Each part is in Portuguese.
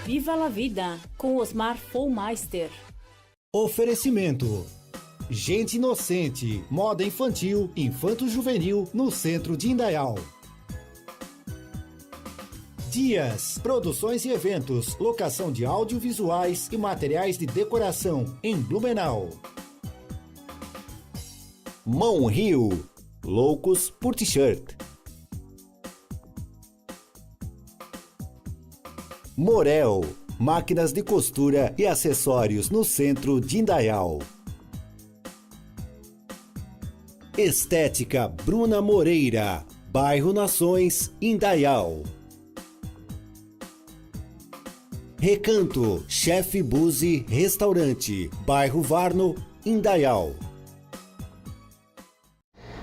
Viva la Vida, com Osmar Follmeister. Oferecimento: Gente Inocente, moda infantil, infanto-juvenil no centro de Indaial. Dias, produções e eventos, locação de audiovisuais e materiais de decoração em Blumenau. Mão Rio, loucos por t-shirt. Morel, máquinas de costura e acessórios no centro de Indaial. Estética Bruna Moreira, bairro Nações, Indaial. Recanto, Chefe Buzi Restaurante, bairro Varno, Indaial.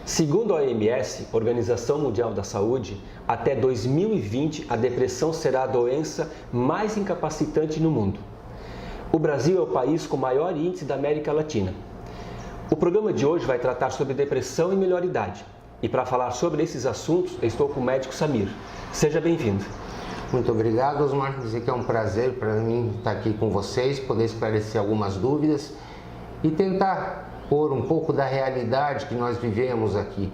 Segundo a OMS, Organização Mundial da Saúde, até 2020 a depressão será a doença mais incapacitante no mundo. O Brasil é o país com maior índice da América Latina. O programa de hoje vai tratar sobre depressão e melhor idade. E para falar sobre esses assuntos, eu estou com o médico Samir. Seja bem-vindo. Muito obrigado, Osmar. Dizer que é um prazer para mim estar aqui com vocês, poder esclarecer algumas dúvidas e tentar pôr um pouco da realidade que nós vivemos aqui.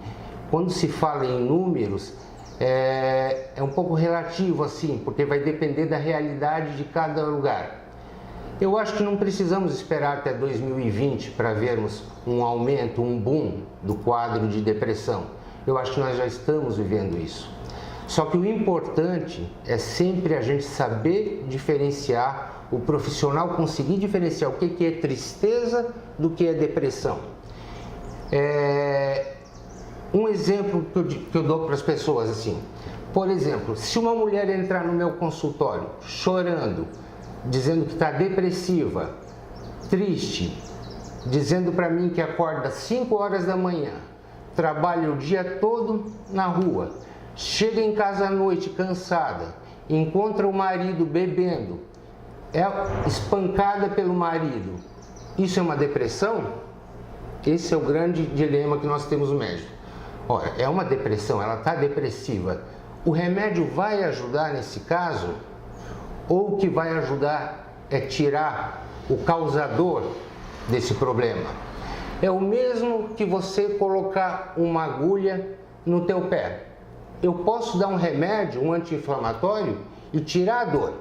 Quando se fala em números, é um pouco relativo assim, porque vai depender da realidade de cada lugar. Eu acho que não precisamos esperar até 2020 para vermos um aumento, um boom do quadro de depressão. Eu acho que nós já estamos vivendo isso. Só que o importante é sempre a gente saber diferenciar, o profissional conseguir diferenciar o que é tristeza do que é depressão. Um exemplo que eu dou para as pessoas assim, por exemplo, se uma mulher entrar no meu consultório chorando, dizendo que está depressiva, triste, dizendo para mim que acorda às 5 horas da manhã, trabalha o dia todo na rua, chega em casa à noite cansada, encontra o marido bebendo, é espancada pelo marido. Isso é uma depressão? Esse é o grande dilema que nós temos no médico. Olha, é uma depressão, ela está depressiva. O remédio vai ajudar nesse caso? Ou o que vai ajudar é tirar o causador desse problema? É o mesmo que você colocar uma agulha no teu pé. Eu posso dar um remédio, um anti-inflamatório e tirar a dor,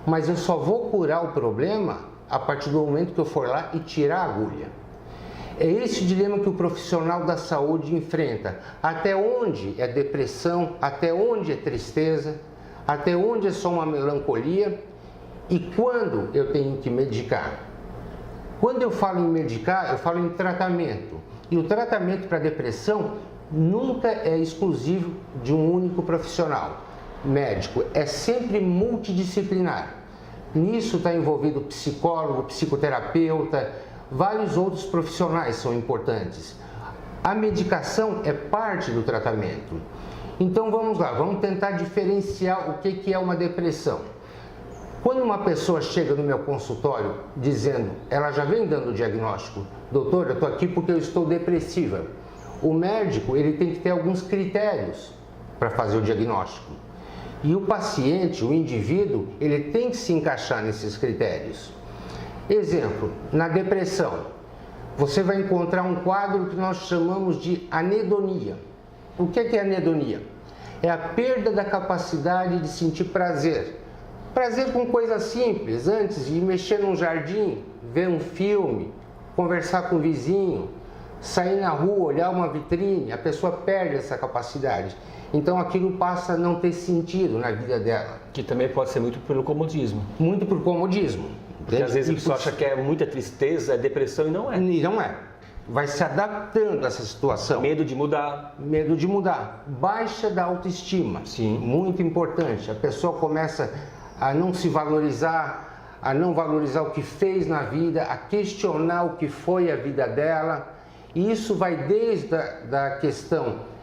mas eu só vou curar o problema a partir do momento que eu for lá e tirar a agulha. É esse o dilema que o profissional da saúde enfrenta. Até onde é depressão, até onde é tristeza, até onde é só uma melancolia e quando eu tenho que medicar. Quando eu falo em medicar, eu falo em tratamento. E o tratamento para depressão nunca é exclusivo de um único profissional médico, é sempre multidisciplinar. Nisso está envolvido psicólogo, psicoterapeuta, vários outros profissionais são importantes. A medicação é parte do tratamento. Então vamos lá, vamos tentar diferenciar o que é uma depressão. Quando uma pessoa chega no meu consultório dizendo, ela já vem dando o diagnóstico, doutor, eu estou aqui porque eu estou depressiva. O médico ele tem que ter alguns critérios para fazer o diagnóstico. E o paciente, o indivíduo, ele tem que se encaixar nesses critérios. Exemplo, na depressão, você vai encontrar um quadro que nós chamamos de anedonia. O que é anedonia? É a perda da capacidade de sentir prazer. Prazer com coisas simples, antes de mexer num jardim, ver um filme, conversar com o vizinho, sair na rua, olhar uma vitrine, a pessoa perde essa capacidade. Então aquilo passa a não ter sentido na vida dela. Que também pode ser muito pelo comodismo. Muito por comodismo. Porque às vezes a pessoa acha que é muita tristeza, é depressão e não é. E não é. Vai se adaptando a essa situação. Medo de mudar. Medo de mudar. Baixa da autoestima. Sim. Muito importante. A pessoa começa a não se valorizar, a não valorizar o que fez na vida, a questionar o que foi a vida dela. E isso vai desde da questão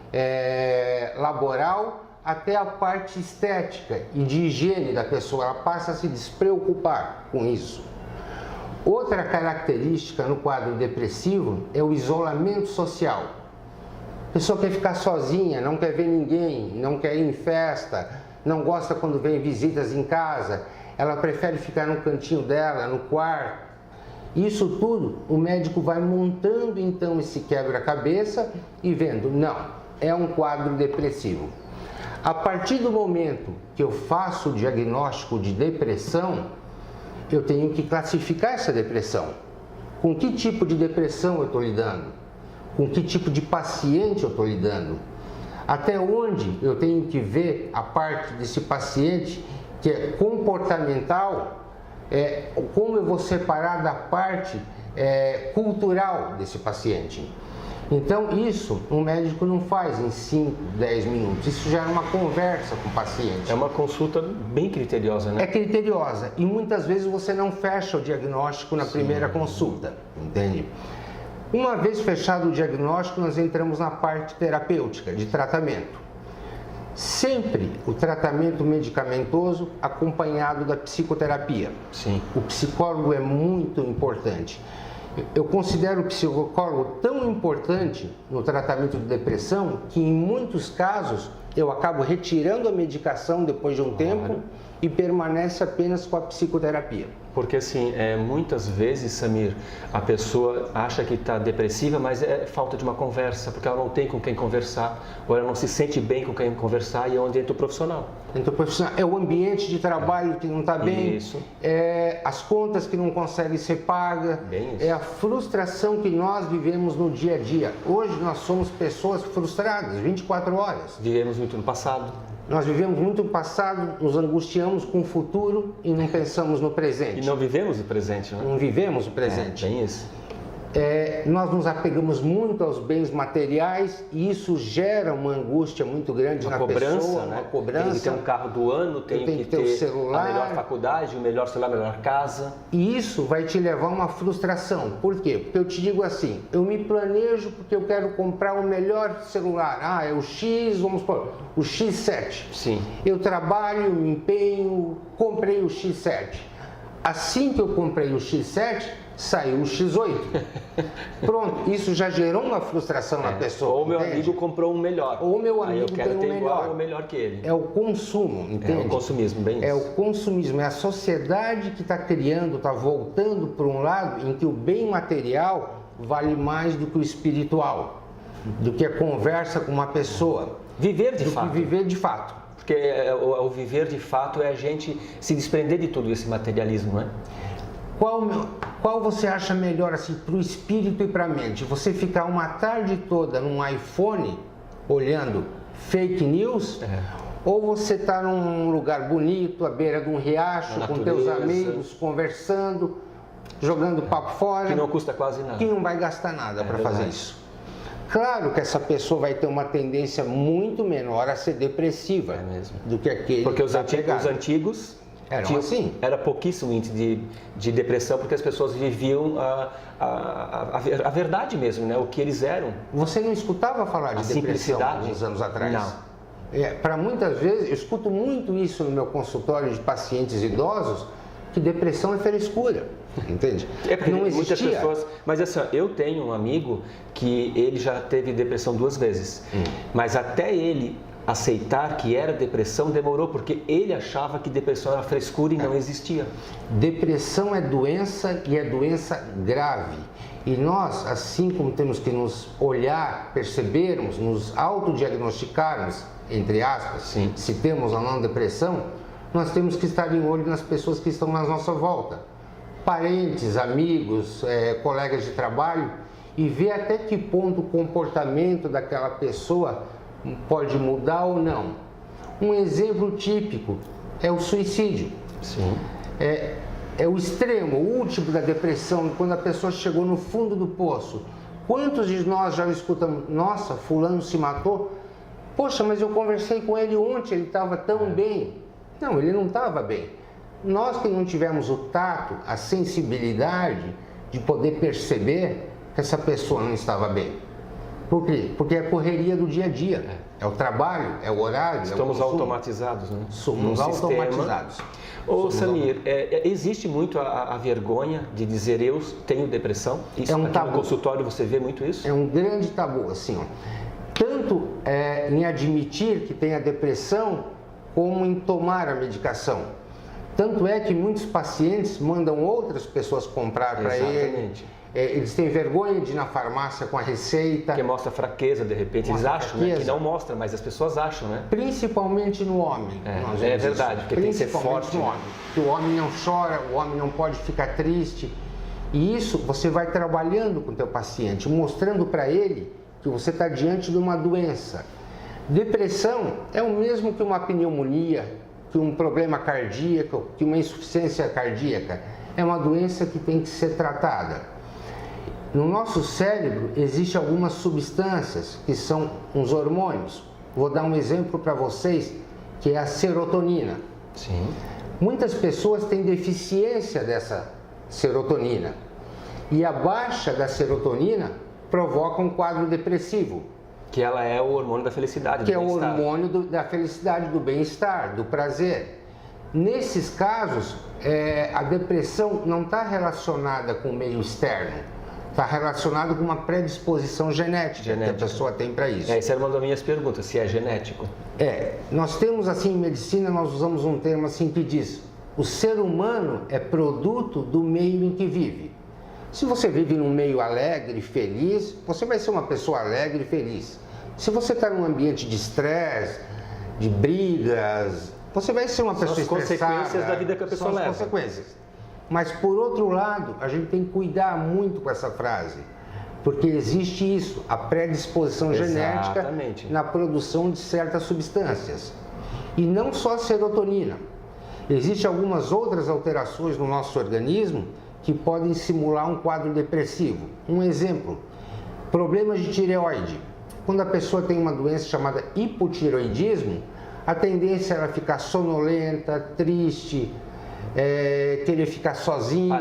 laboral até a parte estética e de higiene da pessoa. Ela passa a se despreocupar com isso. Outra característica no quadro depressivo é o isolamento social. A pessoa quer ficar sozinha, não quer ver ninguém, não quer ir em festa, não gosta quando vem visitas em casa. ela prefere ficar no cantinho dela, no quarto. Isso tudo, o médico vai montando então esse quebra-cabeça e vendo, não, é um quadro depressivo. A partir do momento que eu faço o diagnóstico de depressão, eu tenho que classificar essa depressão. Com que tipo de depressão eu estou lidando? Com que tipo de paciente eu estou lidando? Até onde eu tenho que ver a parte desse paciente que é comportamental, como eu vou separar da parte cultural desse paciente. Então isso um médico não faz em 5, 10 minutos, isso já é uma conversa com o paciente. É uma consulta bem criteriosa, né? É criteriosa e muitas vezes você não fecha o diagnóstico na primeira consulta, entende? Uma vez fechado o diagnóstico, nós entramos na parte terapêutica, de tratamento. Sempre o tratamento medicamentoso acompanhado da psicoterapia. Sim. O psicólogo é muito importante. Eu considero o psicólogo tão importante no tratamento de depressão que em muitos casos eu acabo retirando a medicação depois de um tempo e permanece apenas com a psicoterapia. Porque assim, muitas vezes, Samir, a pessoa acha que está depressiva, mas é falta de uma conversa, porque ela não tem com quem conversar, ou ela não se sente bem com quem conversar, e é onde entra o profissional. Entra o profissional. É o ambiente de trabalho que não está bem, Isso. As contas que não conseguem ser pagas, Bem isso. é a frustração que nós vivemos no dia a dia. Hoje nós somos pessoas frustradas, 24 horas. Vivemos muito no passado. Nós vivemos muito no passado, nos angustiamos com o futuro e não pensamos no presente. E não vivemos o presente, né? Não vivemos o presente. Bem isso. Nós nos apegamos muito aos bens materiais e isso gera uma angústia muito grande na pessoa, né? uma cobrança. Tem que ter um carro do ano, tem que ter o celular, a melhor faculdade, o melhor celular, a melhor casa. E isso vai te levar a uma frustração. Por quê? Porque eu te digo assim, eu me planejo porque eu quero comprar o melhor celular. É o X, vamos supor, o X7. Sim. Eu trabalho, me empenho, comprei o X7. Assim que eu comprei o X7, saiu o X8. Pronto, isso já gerou uma frustração na pessoa. Ou meu amigo comprou um melhor. Ou meu amigo eu quero tem um ter melhor. igual ou melhor que ele. É o consumo, entende? É o consumismo, bem isso. É o consumismo, é a sociedade que está criando, está voltando para um lado em que o bem material vale mais do que o espiritual, do que a conversa com uma pessoa. Viver de fato. Do que viver de fato. Porque o viver de fato é a gente se desprender de todo esse materialismo, né? Qual você acha melhor assim para o espírito e para a mente? Você ficar uma tarde toda num iPhone olhando fake news? Ou você está num lugar bonito, à beira de um riacho, com teus amigos, conversando, jogando papo fora? Que não custa quase nada. Que não vai gastar nada para fazer isso. Claro que essa pessoa vai ter uma tendência muito menor a ser depressiva do que aquele porque os que tá antigos eram assim. Era pouquíssimo índice de depressão, porque as pessoas viviam a verdade mesmo, né? O que eles eram. Você não escutava falar de depressão uns anos atrás? Não. Para muitas vezes, eu escuto muito isso no meu consultório de pacientes idosos, que depressão é frescura, entende? Porque não existia. Muitas pessoas, mas assim, eu tenho um amigo que ele já teve depressão 2 vezes, mas até ele aceitar que era depressão demorou, porque ele achava que depressão era frescura e não existia. Depressão é doença e é doença grave. E nós, assim como temos que nos olhar, percebermos, nos autodiagnosticarmos, entre aspas, se temos ou não depressão, nós temos que estar em olho nas pessoas que estão na nossa volta. Parentes, amigos, colegas de trabalho, e ver até que ponto o comportamento daquela pessoa pode mudar ou não. Um exemplo típico é o suicídio. Sim. É o extremo, o último da depressão, quando a pessoa chegou no fundo do poço. Quantos de nós já escutamos, nossa, fulano se matou? Poxa, mas eu conversei com ele ontem, ele estava tão bem. Não, ele não estava bem. Nós que não tivemos o tato, a sensibilidade de poder perceber que essa pessoa não estava bem. Por quê? Porque é a correria do dia a dia. É o trabalho, é o horário, Estamos automatizados, né? Somos automatizados. Ô Samir, existe muito a vergonha de dizer eu tenho depressão? Isso, é um aqui tabu. No consultório você vê muito isso? É um grande tabu, assim, ó. Tanto em admitir que tem a depressão, como em tomar a medicação. Tanto é que muitos pacientes mandam outras pessoas comprar para ele. Exatamente. Eles têm vergonha de ir na farmácia com a receita. Porque mostra fraqueza, de repente. Eles Mostra acham, né, fraqueza. que não mostra, mas as pessoas acham, né? Principalmente no homem. nós É vemos verdade, isso. porque tem que ser Principalmente forte, no né? homem. Que o homem não chora, o homem não pode ficar triste. E isso você vai trabalhando com o teu paciente, mostrando para ele que você está diante de uma doença. Depressão é o mesmo que uma pneumonia, que um problema cardíaco, que uma insuficiência cardíaca. É uma doença que tem que ser tratada. No nosso cérebro existem algumas substâncias que são uns hormônios. Vou dar um exemplo para vocês, que é a serotonina. Sim. Muitas pessoas têm deficiência dessa serotonina. E a baixa da serotonina provoca um quadro depressivo, Que ela é o hormônio da felicidade, que do é o bem-estar. hormônio da felicidade, do bem-estar, do prazer. Nesses casos, a depressão não está relacionada com o meio externo, está relacionada com uma predisposição genética que a pessoa tem para isso. Essa era uma das minhas perguntas, se é genético. Nós temos assim em medicina, nós usamos um termo assim que diz: o ser humano é produto do meio em que vive. Se você vive num meio alegre, feliz, você vai ser uma pessoa alegre e feliz. Se você está num ambiente de estresse, de brigas, você vai ser uma pessoa estressada. São as consequências da vida que a pessoa leva. São as consequências. Mas, por outro lado, a gente tem que cuidar muito com essa frase, porque existe isso, a predisposição genética Exatamente. na produção de certas substâncias. E não só a serotonina. Existem algumas outras alterações no nosso organismo que podem simular um quadro depressivo. Um exemplo, problemas de tireoide. Quando a pessoa tem uma doença chamada hipotireoidismo, a tendência é ela ficar sonolenta, triste, querer ficar sozinha,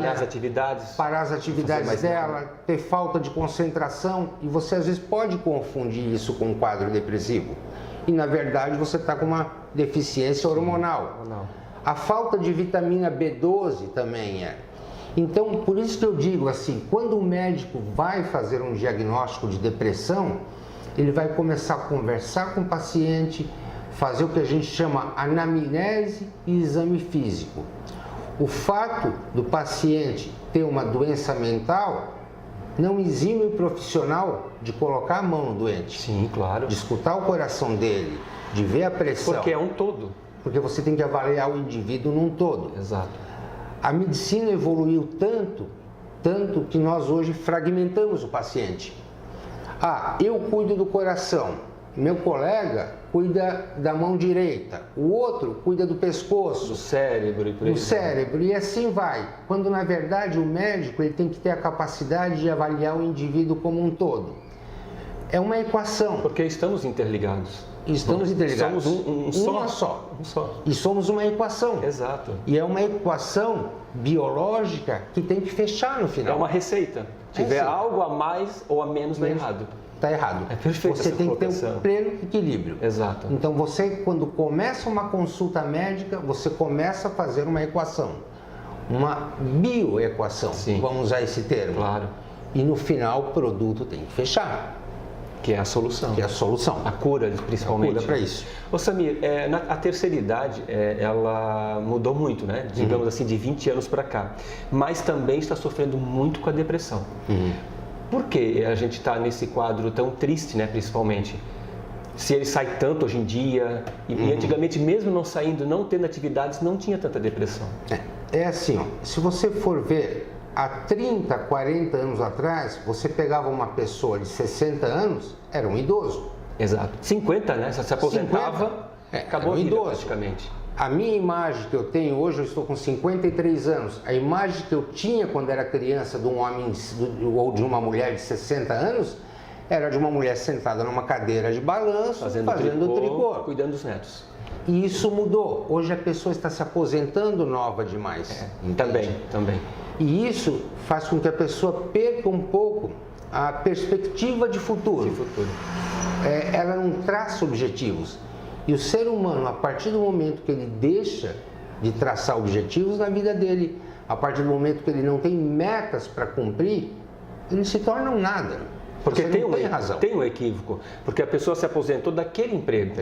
parar as atividades dela, ter falta de concentração, e você às vezes pode confundir isso com um quadro depressivo. E na verdade você está com uma deficiência hormonal. A falta de vitamina B12 também é. Então, por isso que eu digo assim, quando o médico vai fazer um diagnóstico de depressão, ele vai começar a conversar com o paciente, fazer o que a gente chama anamnese e exame físico. O fato do paciente ter uma doença mental não exime o profissional de colocar a mão no doente. Sim, claro. De escutar o coração dele, de ver a pressão. Porque é um todo. Porque você tem que avaliar o indivíduo num todo. Exato. A medicina evoluiu tanto que nós hoje fragmentamos o paciente. Eu cuido do coração, meu colega cuida da mão direita, o outro cuida do pescoço, do cérebro e por aí. do cérebro, e assim vai. Quando na verdade o médico ele tem que ter a capacidade de avaliar o indivíduo como um todo. É uma equação. Porque estamos interligados. Estamos interligados. Somos um só. E somos uma equação. Exato. E é uma equação biológica que tem que fechar no final. É uma receita. Se tiver algo a mais ou a menos, está errado. Está errado. É perfeito. Você essa tem que ter colocação. um pleno equilíbrio. Exato. Então você, quando começa uma consulta médica, você começa a fazer uma equação. Uma bioequação. Sim. Vamos usar esse termo. Claro. E no final o produto tem que fechar. Que é a solução. Que é a solução. A cura, principalmente. A cura para isso. Ô Samir, a terceira idade, ela mudou muito, né? Digamos assim, de 20 anos para cá. Mas também está sofrendo muito com a depressão. Por que a gente está nesse quadro tão triste, né? Principalmente. Se ele sai tanto hoje em dia, e antigamente mesmo não saindo, não tendo atividades, não tinha tanta depressão. É assim, se você for ver, há 30, 40 anos atrás, você pegava uma pessoa de 60 anos, era um idoso. Exato. 50, né? Se aposentava, acabou a vida idoso. praticamente. A minha imagem que eu tenho hoje, eu estou com 53 anos. A imagem que eu tinha quando era criança de um homem ou de uma mulher de 60 anos, era de uma mulher sentada numa cadeira de balanço, fazendo tricô, cuidando dos netos. E isso mudou. Hoje a pessoa está se aposentando nova demais. Também. E isso faz com que a pessoa perca um pouco a perspectiva de futuro. Ela não traça objetivos. E o ser humano, a partir do momento que ele deixa de traçar objetivos na vida dele, a partir do momento que ele não tem metas para cumprir, ele se torna um nada. Porque Você tem não tem razão. Tem um equívoco, porque a pessoa se aposentou daquele emprego.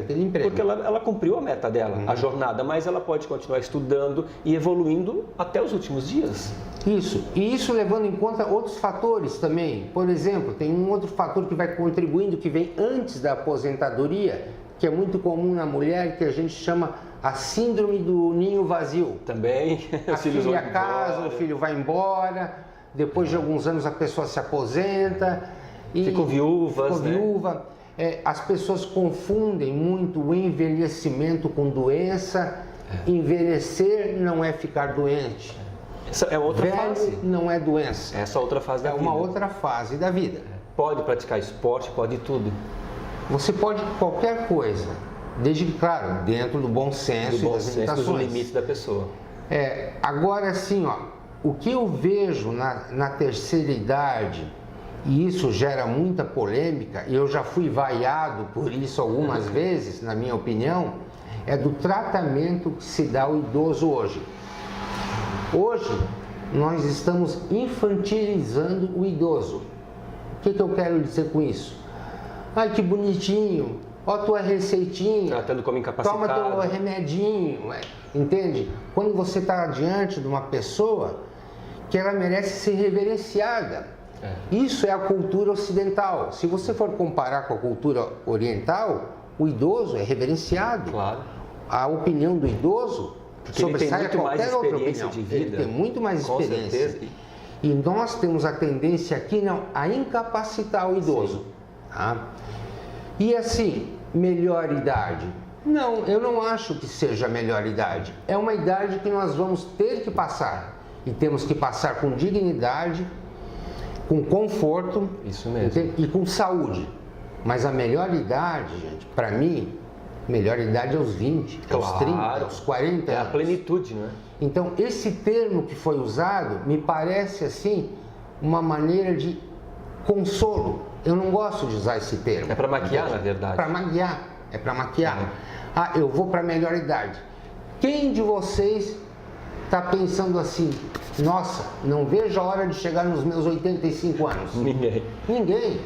Porque ela cumpriu a meta dela, a jornada, mas ela pode continuar estudando e evoluindo até os últimos dias. Isso, e isso levando em conta outros fatores também. Por exemplo, tem um outro fator que vai contribuindo, que vem antes da aposentadoria, que é muito comum na mulher, que a gente chama a síndrome do ninho vazio. Também, A filha casa, o filho vai embora, depois de alguns anos a pessoa se aposenta. E ficam viúvas, ficou viúva. As pessoas confundem muito o envelhecimento com doença. Envelhecer não é ficar doente. Essa é outra fase. Não é doença. Essa outra fase da vida. É uma outra fase da vida. Pode praticar esporte, pode tudo. Você pode qualquer coisa, desde que, claro, dentro do bom senso e das limitações. Dos limites da pessoa. Agora, assim, o que eu vejo na terceira idade, e isso gera muita polêmica, e eu já fui vaiado por isso algumas vezes, na minha opinião, é do tratamento que se dá ao idoso hoje. Hoje, nós estamos infantilizando o idoso. O que eu quero dizer com isso? Ai, que bonitinho, ó tua receitinha. Tratando como incapacitado. Toma teu remedinho, entende? Quando você está diante de uma pessoa que ela merece ser reverenciada. Isso é a cultura ocidental. Se você for comparar com a cultura oriental, o idoso é reverenciado. Claro. A opinião do idoso sobressai a qualquer outra opinião. De vida, ele tem muito mais experiência. Certeza. E nós temos a tendência aqui a incapacitar o idoso. Tá? E assim, melhor idade? Não, eu não acho que seja a melhor idade. É uma idade que nós vamos ter que passar. E temos que passar com dignidade, com conforto. Isso mesmo. E com saúde. Mas a melhor idade, gente, para mim, melhor idade é aos 20, aos 30, aos 40 anos. É a plenitude, não é? Então, esse termo que foi usado me parece, assim, uma maneira de consolo. Eu não gosto de usar esse termo. É para maquiar, na verdade. Para maquiar. É para maquiar. Eu vou para a melhor idade. Quem de vocês está pensando assim, nossa, não vejo a hora de chegar nos meus 85 anos? Ninguém. Ninguém.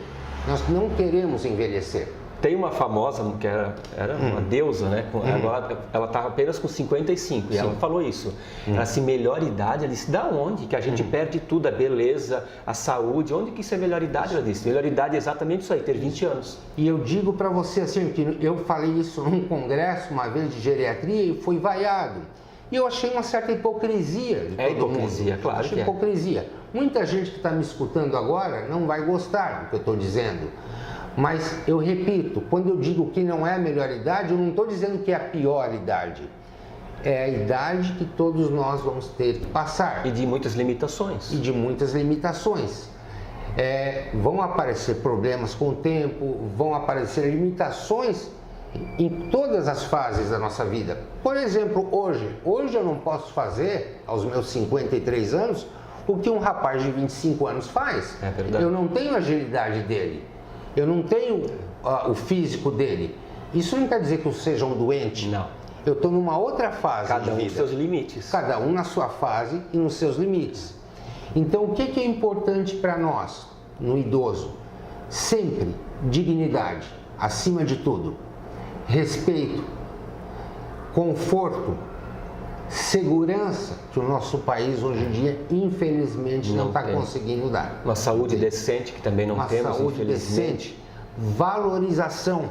Nós não queremos envelhecer. Tem uma famosa que era uma deusa, né? Agora ela estava apenas com 55 e ela falou isso. Ela disse, melhor idade, ela disse, da onde? Que a gente perde tudo, a beleza, a saúde, onde que isso é melhor idade? Ela disse, melhor idade é exatamente isso aí, ter 20 anos. E eu digo para você assim, que eu falei isso num congresso uma vez de geriatria e fui vaiado. E eu achei uma certa hipocrisia de todo hipocrisia, mundo. Claro que hipocrisia. Muita gente que está me escutando agora não vai gostar do que eu estou dizendo. Mas eu repito, quando eu digo que não é a melhor idade, eu não estou dizendo que é a pior idade. É a idade que todos nós vamos ter que passar. E de muitas limitações. E de muitas limitações. Vão aparecer problemas com o tempo, vão aparecer limitações em todas as fases da nossa vida. Por exemplo, hoje eu não posso fazer, aos meus 53 anos, o que um rapaz de 25 anos faz. É verdade. Eu não tenho a agilidade dele. Eu não tenho o físico dele. Isso não quer dizer que eu seja um doente. Não. Eu estou numa outra fase Cada um de nos vida. seus limites. Cada um na sua fase e nos seus limites. Então, o que é importante para nós, no idoso? Sempre dignidade, acima de tudo. Respeito, conforto, segurança, que o nosso país hoje em dia, infelizmente, não está conseguindo dar. Uma saúde decente, que também não temos, uma saúde decente, valorização.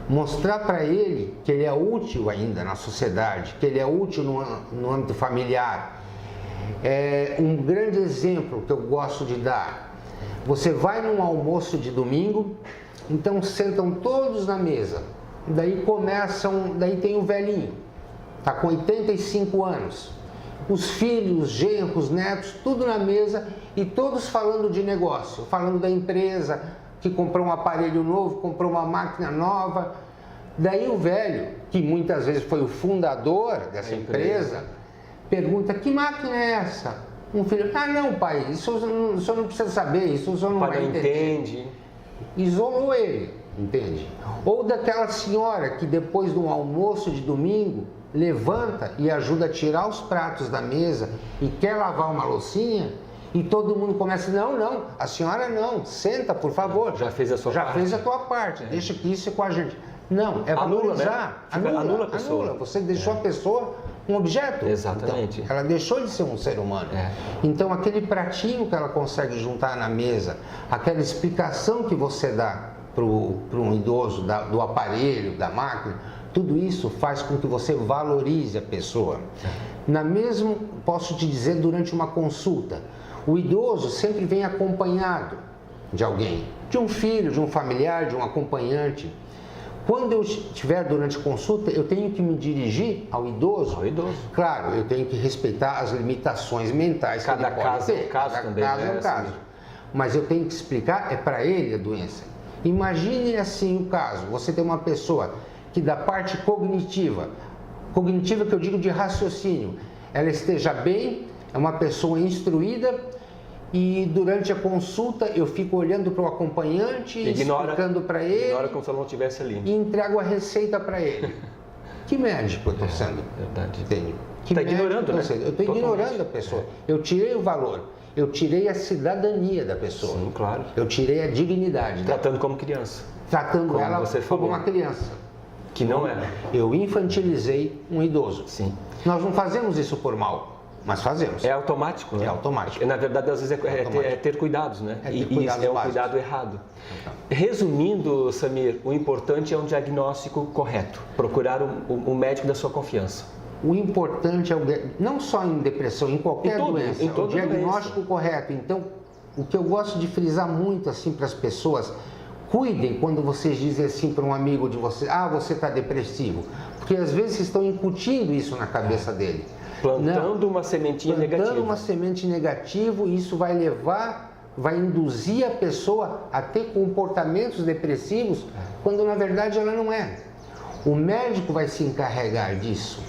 Mostrar para ele que ele é útil ainda na sociedade, que ele é útil no âmbito familiar. Um grande exemplo que eu gosto de dar. Você vai num almoço de domingo, então sentam todos na mesa. Daí tem o velhinho, está com 85 anos. Os filhos, os genros, os netos, tudo na mesa e todos falando de negócio, falando da empresa, que comprou um aparelho novo, comprou uma máquina nova. Daí o velho, que muitas vezes foi o fundador dessa empresa, pergunta, que máquina é essa? Um filho, não pai, isso o senhor não precisa saber, isso o senhor não vai entender. Entende. Isolou ele, entende? Ou daquela senhora que depois de um almoço de domingo, levanta e ajuda a tirar os pratos da mesa e quer lavar uma loucinha E todo mundo começa, não, a senhora não, senta, por favor. Já fez a sua parte. Já fez a tua parte, deixa que isso é com a gente. Não, é valorizar. Anula a pessoa. Anula. Você deixou a pessoa um objeto. Exatamente. Então, ela deixou de ser um ser humano. Então, aquele pratinho que ela consegue juntar na mesa, aquela explicação que você dá para um idoso do aparelho, da máquina, tudo isso faz com que você valorize a pessoa. Posso te dizer, durante uma consulta, o idoso sempre vem acompanhado de alguém, de um filho, de um familiar, de um acompanhante. Quando eu estiver durante a consulta, eu tenho que me dirigir ao idoso. Claro, eu tenho que respeitar as limitações mentais que ele pode ter. Cada caso é um caso. Mas eu tenho que explicar, é para ele a doença. Imagine assim o caso, você tem uma pessoa que da parte cognitiva que eu digo de raciocínio, ela esteja bem, é uma pessoa instruída e durante a consulta eu fico olhando para o acompanhante, explicando para ele. Ignora como se ela não estivesse ali. E entrego a receita para ele. Que médico eu estou sendo? Verdade. Entende? Está ignorando, né? Eu estou ignorando a pessoa. Eu tirei o valor. Eu tirei a cidadania da pessoa. Sim, claro. Eu tirei a dignidade. Tratando como criança. Tratando ela como uma criança. Que não é. Eu infantilizei um idoso. Sim. Nós não fazemos isso por mal, mas fazemos. É automático, né? É automático. Na verdade, às vezes é ter cuidados, né? E é um cuidado errado. Resumindo, Samir, o importante é um diagnóstico correto. Procurar um médico da sua confiança. O importante é não só em depressão, em qualquer doença, o diagnóstico correto. Então, o que eu gosto de frisar muito assim para as pessoas, cuidem quando vocês dizem assim para um amigo de vocês, você está depressivo, porque às vezes vocês estão incutindo isso na cabeça dele. Plantando uma sementinha negativa. Plantando uma semente negativa, e isso vai induzir a pessoa a ter comportamentos depressivos, quando na verdade ela não é. O médico vai se encarregar disso,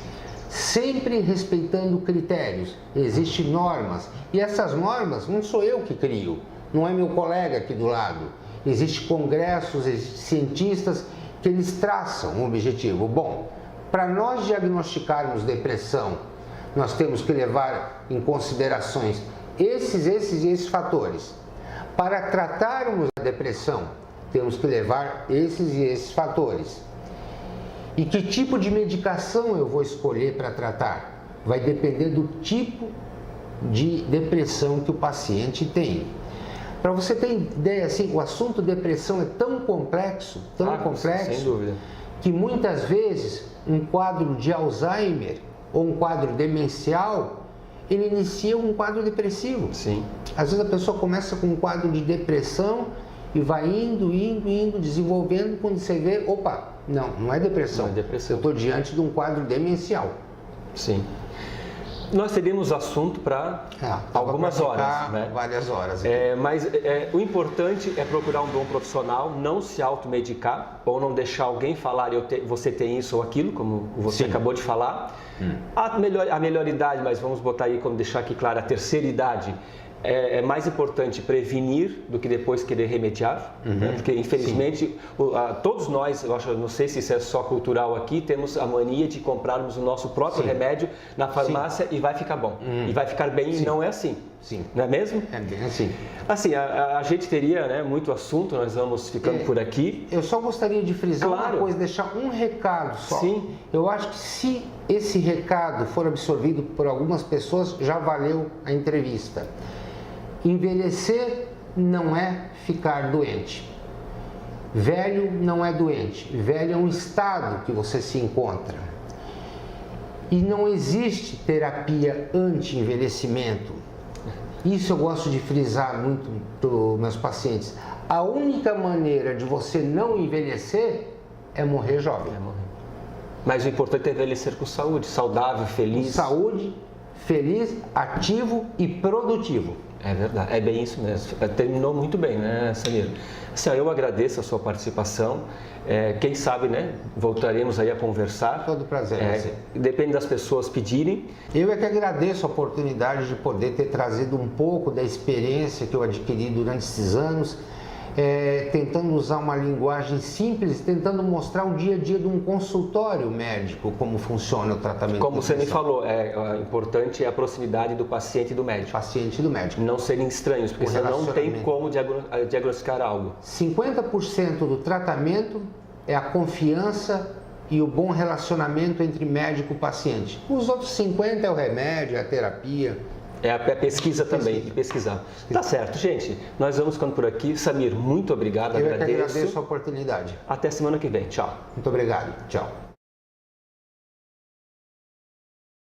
sempre respeitando critérios. Existem normas, e essas normas não sou eu que crio, não é meu colega aqui do lado. Existem congressos, existem cientistas que eles traçam um objetivo. Bom, para nós diagnosticarmos depressão, nós temos que levar em considerações esses fatores. Para tratarmos a depressão, temos que levar esses fatores. E que tipo de medicação eu vou escolher para tratar? Vai depender do tipo de depressão que o paciente tem. Para você ter ideia, assim, o assunto depressão é tão complexo, sem dúvida, que muitas vezes um quadro de Alzheimer ou um quadro demencial, ele inicia um quadro depressivo. Sim. Às vezes a pessoa começa com um quadro de depressão e vai indo, desenvolvendo, quando você vê, não é depressão. Não é depressão. Eu estou diante de um quadro demencial. Sim. Nós teríamos assunto para algumas horas, né? Várias horas. Mas o importante é procurar um bom profissional, não se automedicar ou não deixar alguém falar você tem isso ou aquilo, como você acabou de falar. A melhor idade, mas vamos botar aí, como deixar aqui claro, a terceira idade. É mais importante prevenir do que depois querer remediar, né? Porque infelizmente todos nós, não sei se isso é só cultural aqui, temos a mania de comprarmos o nosso próprio remédio na farmácia e vai ficar bom, e vai ficar bem, e não é assim, não é mesmo? É bem assim. Assim, a gente teria, né, muito assunto, nós vamos ficando por aqui. Eu só gostaria de frisar uma coisa, deixar um recado só. Sim. Eu acho que se esse recado for absorvido por algumas pessoas, já valeu a entrevista. Envelhecer não é ficar doente. Velho não é doente. Velho é um estado que você se encontra. E não existe terapia anti-envelhecimento. Isso eu gosto de frisar muito para os meus pacientes. A única maneira de você não envelhecer é morrer jovem. Mas o importante é envelhecer com saúde, saudável, feliz. Com saúde, feliz, ativo e produtivo. É verdade, é bem isso mesmo. Terminou muito bem, né, Samir? Assim, eu agradeço a sua participação. Quem sabe, né, voltaremos aí a conversar. Todo prazer. Depende das pessoas pedirem. Eu é que agradeço a oportunidade de poder ter trazido um pouco da experiência que eu adquiri durante esses anos. tentando usar uma linguagem simples, tentando mostrar o dia a dia de um consultório médico, como funciona o tratamento. Como você me falou, importante é a proximidade do paciente e do médico. Paciente e do médico. Não serem estranhos, porque você não tem como diagnosticar algo. 50% do tratamento é a confiança e o bom relacionamento entre médico e paciente. Os outros 50% é o remédio, é a terapia. É a pesquisa também, de pesquisar. Tá certo, gente. Nós vamos ficando por aqui. Samir, muito obrigado. Eu agradeço a oportunidade. Até semana que vem. Tchau. Muito obrigado. Tchau.